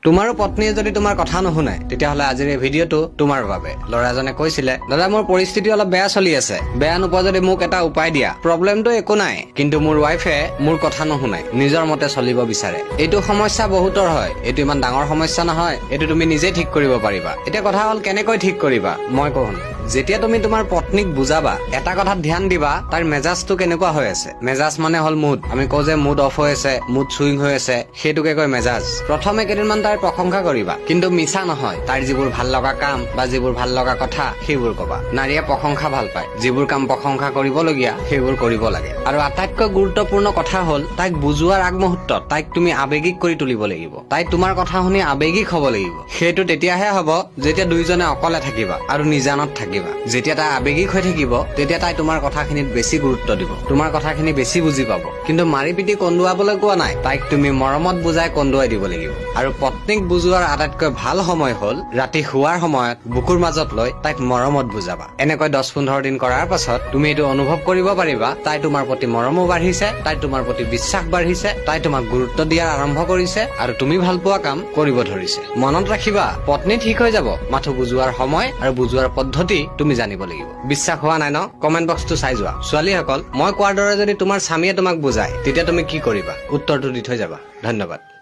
তোমাৰো পত্নীয়ে যদি তোমাৰ কথা নুশুনে তেতিয়াহ'লে আজিৰ এই ভিডিঅ'টো তোমাৰ বাবে। ল'ৰাজনে কৈছিলে, দাদা মোৰ পৰিস্থিতি অলপ বেয়া চলি আছে, বেয়া নোপোৱা যদি মোক এটা উপায় দিয়া। প্ৰব্লেমটো একো নাই, কিন্তু মোৰ ৱাইফে মোৰ কথা নুশুনে, নিজৰ মতে চলিব বিচাৰে। এইটো সমস্যা বহুতৰ হয়, এইটো ইমান ডাঙৰ সমস্যা নহয়, এইটো তুমি নিজে ঠিক কৰিব পাৰিবা। এতিয়া কথা হ'ল কেনেকৈ ঠিক কৰিবা, মই কওঁ। যেতিয়া তুমি তোমাৰ পত্নীক বুজাবা, এটা কথাত ধ্যান দিবা, তাইৰ মেজাজটো কেনেকুৱা হৈ আছে। মেজাজ মানে হ'ল মুড। আমি কওঁ যে মুড অফ হৈ আছে, মুড চুইং হৈ আছে, সেইটোকে কয় মেজাজ। প্ৰথমে কেইদিনমান তাইৰ প্ৰশংসা কৰিবা, কিন্তু মিছা নহয়। তাইৰ যিবোৰ ভাল লগা কাম বা যিবোৰ ভাল লগা কথা সেইবোৰ কবা। নাৰীয়ে প্ৰশংসা ভাল পায়, যিবোৰ কাম প্ৰশংসা কৰিবলগীয়া সেইবোৰ কৰিব লাগে। আৰু আটাইতকৈ গুৰুত্বপূৰ্ণ কথা হ'ল তাইক বুজোৱাৰ আগমুহূৰ্তত তাইক তুমি আৱেগিক কৰি তুলিব লাগিব। তাই তোমাৰ কথা শুনি আৱেগিক হ'ব লাগিব। সেইটো তেতিয়াহে হ'ব যেতিয়া দুইজনে অকলে থাকিবা আৰু নিজানত থাকিবা। যেতিয়া তাই আৱেগিক হৈ থাকিব তেতিয়া তাই তোমাৰ কথাখিনিত বেছি গুৰুত্ব দিব, তোমাৰ কথাখিনি বেছি বুজি পাব। কিন্তু মাৰি পিটি কন্দুৱাবলৈ কোৱা নাই, তাইক তুমি মৰমত বুজাই কন্দুৱাই দিব লাগিব। আৰু পত্নীক বুজোৱাৰ আটাইতকৈ ভাল সময় হ'ল ৰাতি শোৱাৰ সময়ত বুকুৰ মাজত লৈ তাইক মৰমত বুজাবা। এনেকৈ 10-15 দিন কৰাৰ পাছত তুমি এইটো অনুভৱ কৰিব পাৰিবা, তাই তোমাৰ প্ৰতি মৰমো বাঢ়িছে, তাই তোমাৰ প্ৰতি বিশ্বাস বাঢ়িছে, তাই তোমাক গুৰুত্ব দিয়াৰ আৰম্ভ কৰিছে আৰু তুমি ভাল পোৱা কাম কৰিব ধৰিছে। মনত ৰাখিবা, পত্নী ঠিক হৈ যাব, মাথো বুজোৱাৰ সময় আৰু বুজোৱাৰ পদ্ধতি তুমি জানিব লাগিব। বিশ্বাস হোৱা নাই ন? কমেন্ট বক্সটো চাই যোৱা। ছোৱালীসকল, মই কোৱাৰ দৰে যদি তোমাৰ স্বামীয়ে তোমাক বুজায় তেতিয়া তুমি কি কৰিবা? উত্তৰটো দি থৈ যাবা। ধন্যবাদ।